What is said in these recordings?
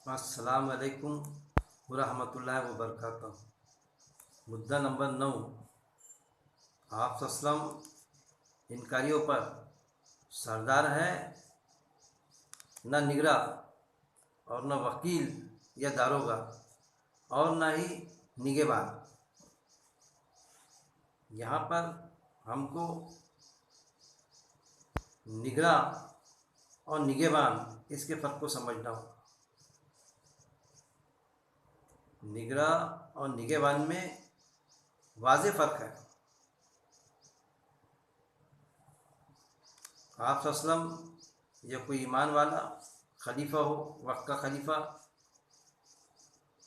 السلام علیکم ورحمۃ اللہ وبرکاتہ۔ مدعا نمبر 9، آپ وسلم انکاریوں پر سردار ہے، نہ نگراں اور نہ وکیل یا داروغہ اور نہ ہی نگہبان۔ یہاں پر ہم کو نگراں اور نگہبان اس کے فرق کو سمجھنا ہوگا۔ نگراں اور نگہبان میں واضح فرق ہے۔ آپ صلی اللہ علیہ وسلم یا کوئی ایمان والا خلیفہ ہو، وقت کا خلیفہ،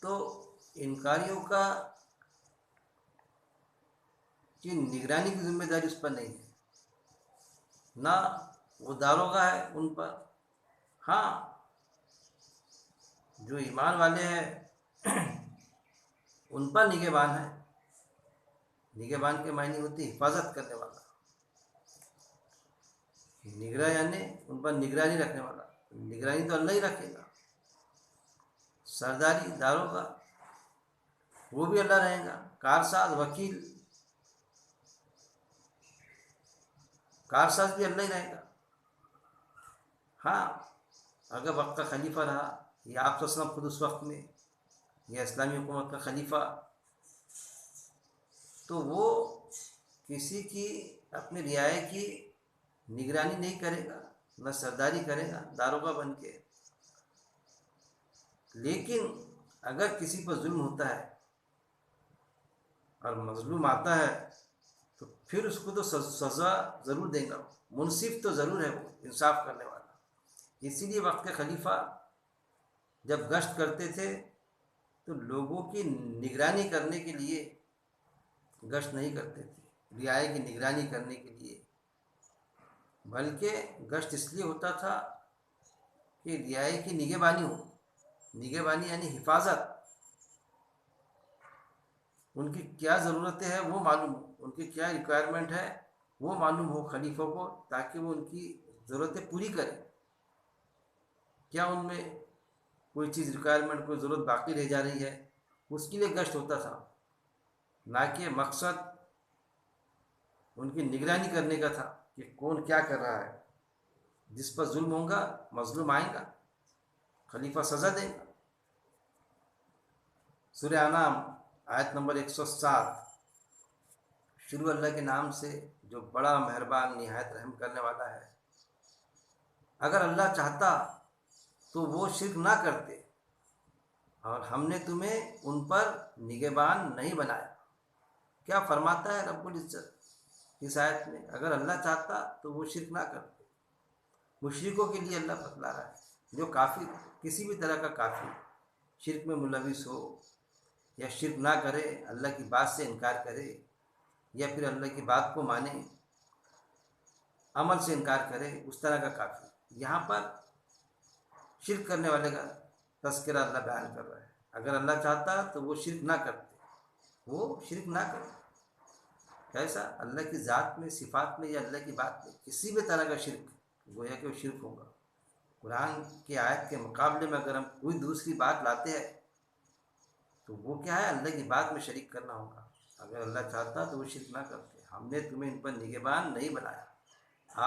تو انکاریوں کا کی نگرانی کی ذمہ داری اس پر نہیں ہے، نہ وہ داروغہ ہے ان پر۔ ہاں، جو ایمان والے ہیں ان پر نگہبان ہے۔ نگہبان کے معنی ہوتی ہے حفاظت کرنے والا، نگراں یعنی ان پر نگرانی رکھنے والا۔ نگرانی تو اللہ ہی رکھے گا۔ سرداری داروغہ وہ بھی اللہ رہے گا۔ کارساز وکیل، کارساز بھی اللہ ہی رہے گا۔ ہاں، اگر وقت کا خلیفہ رہا یا آپ صلی اللہ علیہ وسلم خود اس وقت میں یا اسلامی حکومت کا خلیفہ، تو وہ کسی کی اپنی رعایا کی نگرانی نہیں کرے گا، نہ سرداری کرے گا داروغہ بن کے۔ لیکن اگر کسی پر ظلم ہوتا ہے اور مظلوم آتا ہے تو پھر اس کو تو سزا ضرور دے گا، منصف تو ضرور ہے، وہ انصاف کرنے والا۔ اسی لیے وقت کے خلیفہ جب گشت کرتے تھے تو لوگوں کی نگرانی کرنے کے لیے گشت نہیں کرتے تھے، رعایا کی نگرانی کرنے کے لیے، بلکہ گشت اس لیے ہوتا تھا کہ رعایا کی نگہبانی ہو۔ نگہبانی یعنی حفاظت، ان کی کیا ضرورتیں ہیں وہ معلوم ہو، ان کی کیا ریکوائرمنٹ ہے وہ معلوم ہو خلیفوں کو، تاکہ وہ ان کی ضرورتیں پوری کریں۔ کیا ان میں کوئی چیز ریکوائرمنٹ، کوئی ضرورت باقی رہ جا رہی ہے، اس کے لیے گشت ہوتا تھا، نہ کہ مقصد ان کی نگرانی کرنے کا تھا کہ کون کیا کر رہا ہے۔ جس پر ظلم ہوگا، مظلوم آئے گا، خلیفہ سزا دے گا۔ سورہ انعام آیت نمبر 107۔ شروع اللہ کے نام سے جو بڑا مہربان نہایت رحم کرنے والا ہے۔ اگر اللہ چاہتا تو وہ شرک نہ کرتے، اور ہم نے تمہیں ان پر نگہبان نہیں بنایا۔ کیا فرماتا ہے رب العزت اس آیت میں؟ اگر اللہ چاہتا تو وہ شرک نہ کرتے۔ مشرکوں کے لیے اللہ بتلا رہا ہے، جو کافر، کسی بھی طرح کا کافر شرک میں ملوث ہو، یا شرک نہ کرے، اللہ کی بات سے انکار کرے، یا پھر اللہ کی بات کو مانے، عمل سے انکار کرے، اس طرح کا کافر۔ یہاں پر شرک کرنے والے کا تذکرہ اللہ بیان کر رہا ہے۔ اگر اللہ چاہتا تو وہ شرک نہ کرتے، وہ شرک نہ کرتے۔ کیسا؟ اللہ کی ذات میں، صفات میں، یا اللہ کی بات میں کسی بھی طرح کا شرک گویا کہ وہ شرک ہوگا۔ قرآن کی آیت کے مقابلے میں اگر ہم کوئی دوسری بات لاتے ہیں تو وہ کیا ہے؟ اللہ کی بات میں شریک کرنا ہوگا۔ اگر اللہ چاہتا تو وہ شرک نہ کرتے۔ ہم نے تمہیں ان پر نگہبان نہیں بنایا۔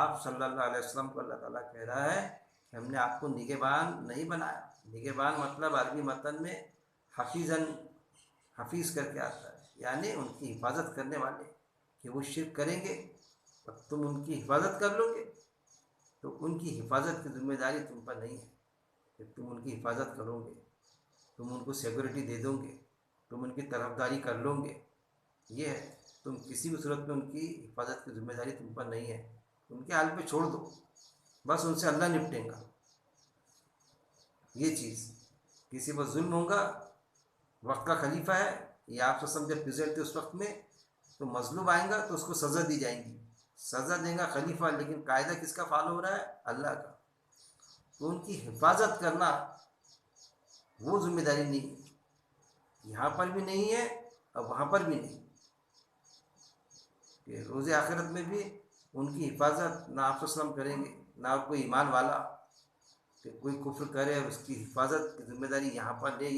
آپ صلی اللہ علیہ وسلم کو اللہ تعالیٰ کہہ رہا ہے کہ ہم نے آپ کو نگہبان نہیں بنایا۔ نگہبان مطلب عربی متن میں حفیظاً، حفیظ کر کے آتا ہے، یعنی ان کی حفاظت کرنے والے، کہ وہ شرک کریں گے اور تم ان کی حفاظت کر لو گے، تو ان کی حفاظت کی ذمہ داری تم پر نہیں ہے کہ تم ان کی حفاظت کرو گے، تم ان کو سیکورٹی دے دو گے، تم ان کی طرفداری کر لو گے۔ یہ ہے، تم کسی بھی صورت میں ان کی حفاظت کی ذمہ داری تم پر نہیں ہے، ان کے حال پہ چھوڑ دو، بس ان سے اللہ نپٹیں گا۔ یہ چیز کسی پر ظلم ہوگا، وقت کا خلیفہ ہے یا آپ سے جب پریزنٹ تھے اس وقت میں، تو مظلوم آئیں گا تو اس کو سزا دی جائیں گی، سزا دیں گا خلیفہ، لیکن قاعدہ کس کا فالو ہو رہا ہے؟ اللہ کا۔ تو ان کی حفاظت کرنا وہ ذمہ داری نہیں ہے، یہاں پر بھی نہیں ہے اور وہاں پر بھی نہیں، کہ روز آخرت میں بھی ان کی حفاظت نہ آپ وسلم کریں گے، نہ کوئی ایمان والا۔ کہ کوئی کفر کرے اور اس کی حفاظت کی ذمہ داری یہاں پر لے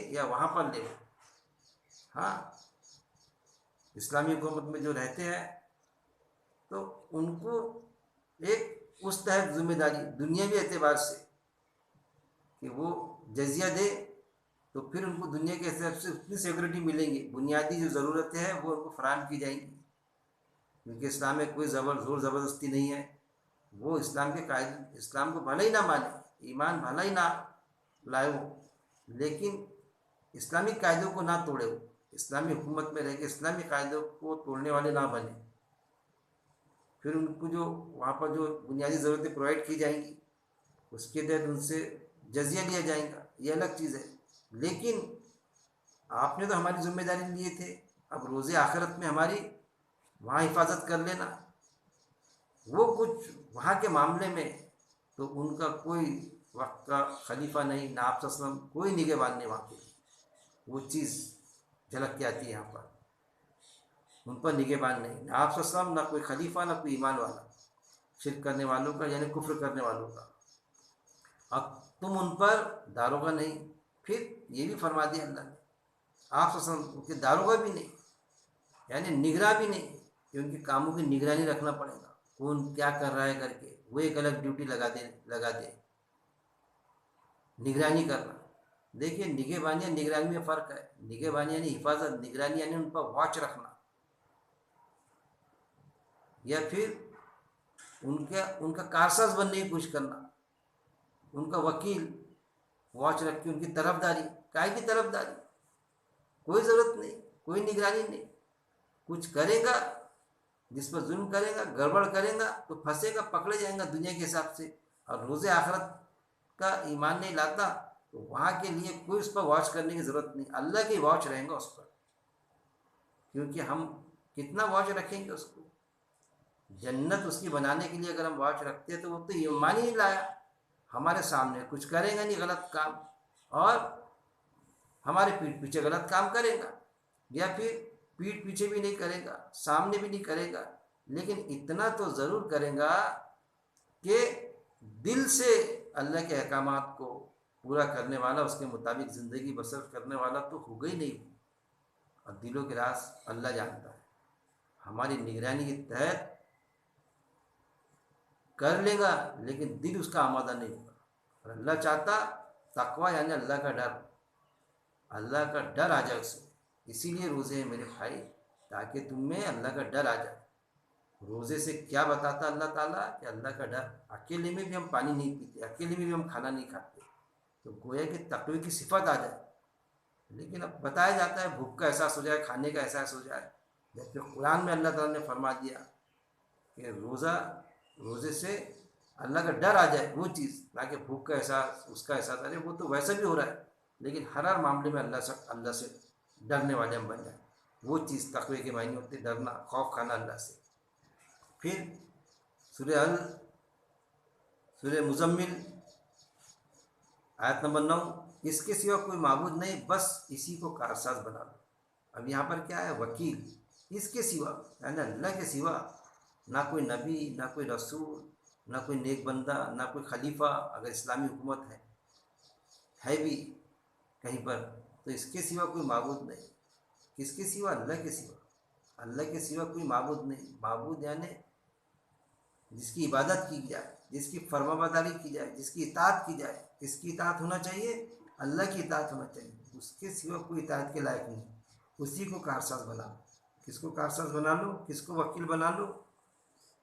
یا وہاں پر لے. ہاں اسلامی حکومت میں جو رہتے ہیں تو ان کو ایک اس تحت ذمہ داری دنیاوی اعتبار سے کہ وہ جزیہ دے تو پھر ان کو دنیا کے حساب سے اتنی سیکورٹی ملیں گی، بنیادی جو ضرورتیں ہیں وہ ان کو فراہم کی جائیں گی، کیونکہ اسلام میں کوئی زور زبردستی نہیں ہے. وہ اسلام کے قائد اسلام کو بھلا ہی نہ مانے، ایمان بھلا ہی نہ لائے ہو، لیکن اسلامی قاعدوں کو نہ توڑے ہو، اسلامی حکومت میں رہ کے اسلامی قاعدوں کو توڑنے والے نہ بنے. پھر ان کو جو وہاں پر جو بنیادی ضرورتیں پرووائڈ کی جائیں گی اس کے تحت ان سے جزیہ لیا جائے گا، یہ الگ چیز ہے. لیکن آپ نے تو ہماری ذمہ داری لیے تھے، اب روز آخرت میں ہماری وہاں حفاظت کر لینا. وہ کچھ وہاں کے معاملے میں تو ان کا کوئی وقت کا خلیفہ نہیں، نہ آپ صلی اللہ علیہ وسلم کوئی نگہبان نہیں وہاں پہ. وہ چیز جھلک کے آتی ہے یہاں پر، ان پر نگہبان نہیں، نہ آپ صلی اللہ علیہ وسلم، نہ کوئی خلیفہ، نہ کوئی ایمان والا. شرک کرنے والوں کا یعنی کفر کرنے والوں کا. اب تم ان پر داروغہ نہیں. پھر یہ بھی فرما دیا اللہ نے آپ صلی اللہ علیہ وسلم کے داروغہ بھی نہیں، یعنی نگراں بھی نہیں کہ ان کے کاموں کی نگرانی رکھنا پڑے گا، کون کیا کر رہا ہے کر کے وہ ایک الگ ڈیوٹی لگا دے نگرانی کرنا. دیکھیے نگہبانی اور نگرانی میں فرق ہے. نگہبانی یعنی حفاظت، نگرانی یعنی ان پر واچ رکھنا، یا پھر ان کا کارساز بننے کی کوشش کرنا، ان کا وکیل واچ رکھ کے ان کی طرفداری. کائے کی طرفداری؟ کوئی ضرورت نہیں، کوئی نگرانی نہیں. کچھ کرے گا جس پر ظلم کرے گا، گڑبڑ کرے گا تو پھنسے گا، پکڑے جائیں گا دنیا کے حساب سے. اور روز آخرت کا ایمان نہیں لاتا تو وہاں کے لیے کوئی اس پر واچ کرنے کی ضرورت نہیں، اللہ کی واچ رہیں گا اس پر. کیونکہ ہم کتنا واچ رکھیں گے اس کو؟ جنت اس کی بنانے کے لیے اگر ہم واچ رکھتے ہیں تو وہ تو ایمان ہی نہیں لایا، ہمارے سامنے کچھ کرے گا نہیں غلط کام، اور ہمارے پیٹھ پیچھے غلط کام کرے گا، یا پھر پیٹھ پیچھے بھی نہیں کرے گا، سامنے بھی نہیں کرے گا، لیکن اتنا تو ضرور کرے گا کہ دل سے اللہ کے احکامات کو پورا کرنے والا، اس کے مطابق زندگی بسر کرنے والا تو ہوگا ہی نہیں. اور دلوں کے راز اللہ جانتا ہے. ہماری نگرانی کے تحت کر لے گا لیکن دل اس کا آمادہ نہیں ہوگا. اور اللہ چاہتا تقوی یعنی اللہ کا ڈر، اللہ کا ڈر آ جائے اس میں. اسی لیے روزے ہیں میرے بھائی، تاکہ تم میں اللہ کا ڈر آ جائے. روزے سے کیا بتاتا اللہ تعالیٰ کہ اللہ کا ڈر. اکیلے میں بھی ہم پانی نہیں پیتے، اکیلے میں بھی ہم کھانا نہیں کھاتے، تو گویا کہ تقوی کی صفت آ جائے. لیکن اب بتایا جاتا ہے بھوک کا احساس ہو جائے، کھانے کا احساس ہو جائے، جبکہ قرآن میں اللہ تعالیٰ نے فرما دیا کہ روزے سے اللہ کا ڈر آ جائے. وہ چیز نہ کہ بھوک کا احساس، اس کا احساس، ارے وہ تو ویسا بھی ہو رہا ہے، لیکن ہر معاملے میں اللہ سے ڈرنے والے ہم بن جائیں. وہ چیز تقوی کے معنی ہوتے، ڈرنا، خوف کھانا اللہ سے. پھر سورہ مزمل آیت نمبر 9، اس کے سوا کوئی معبود نہیں، بس اسی کو کارساز بنا لو. اب یہاں پر کیا ہے؟ وکیل. اس کے سوا یعنی اللہ کے سوا نہ کوئی نبی، نہ کوئی رسول، نہ کوئی نیک بندہ، نہ کوئی خلیفہ. اگر اسلامی حکومت ہے بھی کہیں پر تو اس کے سوا کوئی معبود نہیں. کس کے سوا؟ اللہ کے سوا. اللہ کے سوا کوئی معبود نہیں. معبود یعنی جس کی عبادت کی جائے، جس کی فرما برداری کی جائے، جس کی اطاعت کی جائے. کس کی اطاعت ہونا چاہیے؟ اللہ کی اطاعت ہونا چاہیے. اس کے سوا کوئی اطاعت کے لائق نہیں. اسی کو کارساز بنا لو. کس کو کارساز بنا لو؟ کس کو وکیل بنا لو؟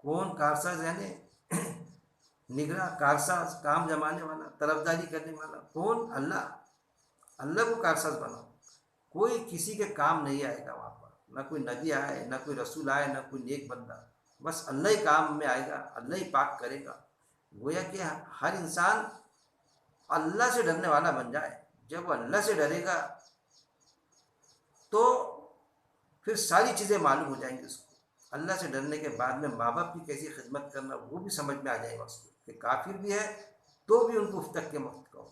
کون کارساز؟ یعنی نگراں، کارساز، کام جمانے والا، طرفداری کرنے والا. کون؟ اللہ. اللہ کو کارساز بناؤ. کوئی کسی کے کام نہیں آئے گا وہاں پر، نہ کوئی نبی آئے، نہ کوئی رسول آئے، نہ کوئی نیک بندہ. بس اللہ ہی کام میں آئے گا، اللہ ہی پاک کرے گا. گویا کہ ہر انسان اللہ سے ڈرنے والا بن جائے. جب وہ اللہ سے ڈرے گا تو پھر ساری چیزیں معلوم ہو جائیں گی اس کو. اللہ سے ڈرنے کے بعد میں ماں باپ کی کیسی خدمت کرنا وہ بھی سمجھ میں آ جائے گا اس کو، کہ کافر بھی ہے تو بھی ان کو اف تک کے مت کہو.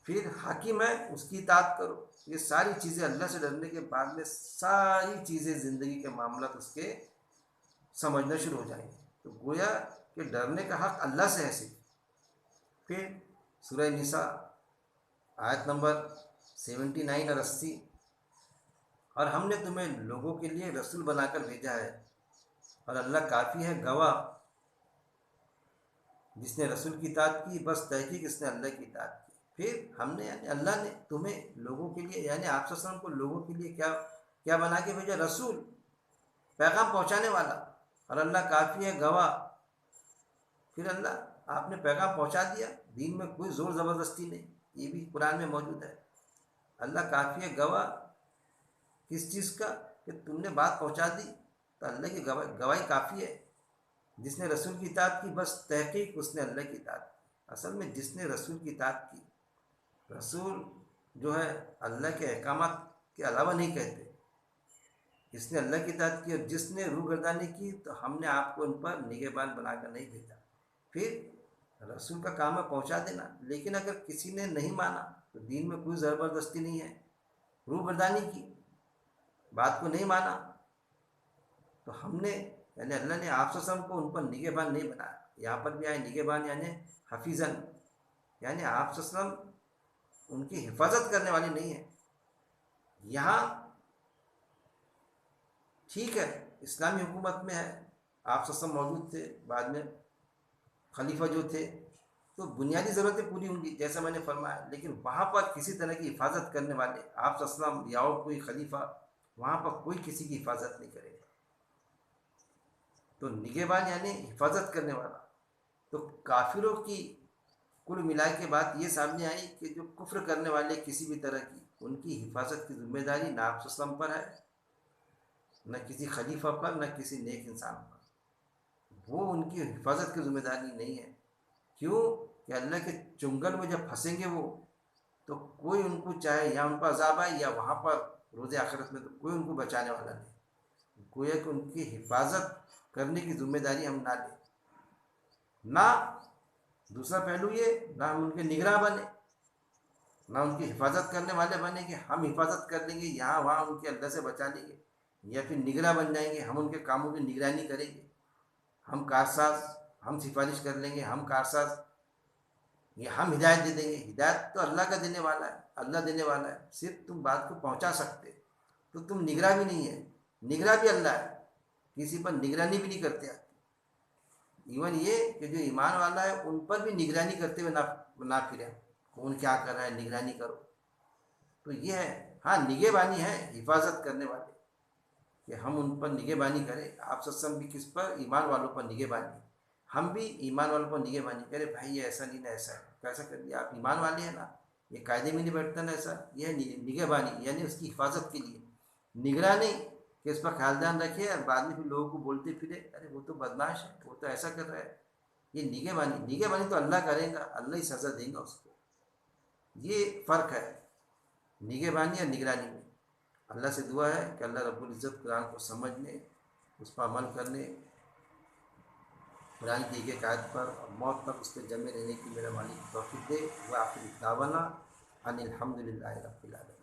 پھر حاکم ہے اس کی اطاعت کرو. یہ ساری چیزیں اللہ سے ڈرنے کے بعد میں ساری چیزیں زندگی کے معاملات اس کے سمجھنا شروع ہو جائیں گے. تو گویا کہ ڈرنے کا حق اللہ سے ہے صرف. پھر سورہ نساء آیت نمبر 79 اور 80، اور ہم نے تمہیں لوگوں کے لیے رسول بنا کر بھیجا ہے اور اللہ کافی ہے گواہ، جس نے رسول کی اطاعت کی بس تحقیق اس نے اللہ کی اطاعت کی۔ پھر ہم نے یعنی اللہ نے تمہیں لوگوں کے لیے یعنی آپ صلی اللہ علیہ وسلم کو لوگوں کے لیے کیا کیا بنا کے بھیجا؟ رسول، پیغام پہنچانے والا، اور اللہ کافی ہے گواہ۔ پھر اللہ آپ نے پیغام پہنچا دیا، دین میں کوئی زور زبردستی نہیں، یہ بھی قرآن میں موجود ہے۔ اللہ کافی ہے گواہ کس چیز کا؟ کہ تم نے بات پہنچا دی تو اللہ کی گواہی کافی ہے۔ جس نے رسول کی اطاعت کی بس تحقیق اس نے اللہ کی اطاعت کی۔ اصل میں جس نے رسول کی اطاعت کی، رسول جو ہے اللہ کے احکامات کے علاوہ نہیں کہتے، جس نے اللہ کی اطاعت کی، اور جس نے روح گردانی کی تو ہم نے آپ کو ان پر نگہبان بنا کر نہیں بھیجا۔ پھر رسول کا کام ہے پہنچا دینا، لیکن اگر کسی نے نہیں مانا تو دین میں کوئی زبردستی نہیں ہے، روح گردانی کی، بات کو نہیں مانا، تو ہم نے یعنی اللہ نے آپ صلی اللہ علیہ وسلم کو ان پر نگہبان نہیں بنایا۔ یہاں پر بھی آئے نگہبان یعنی حفیظاً، یعنی آپ صلی اللہ علیہ وسلم ان کی حفاظت کرنے والی نہیں ہے۔ یہاں ٹھیک ہے اسلامی حکومت میں ہے، آپ صلی اللہ علیہ وسلم موجود تھے، بعد میں خلیفہ جو تھے، تو بنیادی ضرورتیں پوری ہوں گی جیسا میں نے فرمایا، لیکن وہاں پر کسی طرح کی حفاظت کرنے والے آپ صلی اللہ علیہ وسلم یا اور کوئی خلیفہ، وہاں پر کوئی کسی کی حفاظت نہیں کرے گا۔ تو نگہبان یعنی حفاظت کرنے والا۔ تو کافروں کی کل ملا کے بات یہ سامنے آئی کہ جو کفر کرنے والے کسی بھی طرح کی، ان کی حفاظت کی ذمہ داری نہ آپ صلی اللہ علیہ وسلم پر ہے، نہ کسی خلیفہ پر، نہ کسی نیک انسان پر۔ وہ ان کی حفاظت کی ذمہ داری نہیں ہے۔ کیوں کہ اللہ کے چنگل میں جب پھنسیں گے وہ، تو کوئی ان کو چاہے یا ان پر عذاب آئے یا وہاں پر روز آخرت میں، تو کوئی ان کو بچانے والا نہیں۔ گویا کہ ان کی حفاظت کرنے کی ذمہ داری ہم نہ لیں، نہ دوسرا پہلو یہ نہ ہم ان کے نگراں بنے، نہ ان کی حفاظت کرنے والے بنے کہ ہم حفاظت کر لیں گے یہاں وہاں ان کے اللہ سے بچا لیں گے، یا پھر نگراں بن جائیں گے، ہم ان کے کاموں کی نگرانی کریں گے، ہم کارساز، ہم سفارش کر لیں گے، ہم کارساز، یہ ہم ہدایت دے دیں گے۔ ہدایت تو اللہ کا دینے والا ہے، اللہ دینے والا ہے، صرف تم بات کو پہنچا سکتے، تو تم نگراں بھی نہیں ہے، نگراں بھی اللہ ہے، کسی پر نگرانی بھی نہیں کرتے آپ۔ ایون یہ کہ جو ایمان والا ہے ان پر بھی نگرانی کرتے ہوئے نہ پھرے، کون کیا کر رہا ہے نگرانی کرو۔ تو یہ ہے، ہاں نگہبانی ہے حفاظت کرنے والے، کہ ہم ان پر نگہبانی کریں۔ آپ صلی اللہ علیہ وسلم بھی کس پر؟ ایمان والوں پر نگہبانی، ہم بھی ایمان والوں پر نگہبانی کریں۔ بھائی یہ ایسا نہیں نا، ایسا ہے، کیسا کر دیا آپ ایمان والے ہیں نا، یہ قاعدے میں نہیں بیٹھتا نا ایسا، یہ ہے نگہبانی یعنی اس کی حفاظت کے لیے، نگراں نہیں کہ اس پر خیال دھیان رکھے اور بعد میں پھر لوگوں کو بولتے پھرے ارے وہ تو بدماش ہے، وہ تو ایسا کر رہا ہے۔ یہ نگہبانی تو اللہ کرے گا، اللہ ہی سزا دے گا اس کو۔ یہ فرق ہے نگہبانی اور نگرانی میں۔ اللہ سے دعا ہے کہ اللہ رب العزت قرآن کو سمجھنے، اس پر عمل کرنے، قرآن کی ایک آیت پر اور موت تک اس پہ جمے رہنے کی میرا مالک توفیق دے۔ وہ آخری دعوانا ان الحمد للہ رب العالمین۔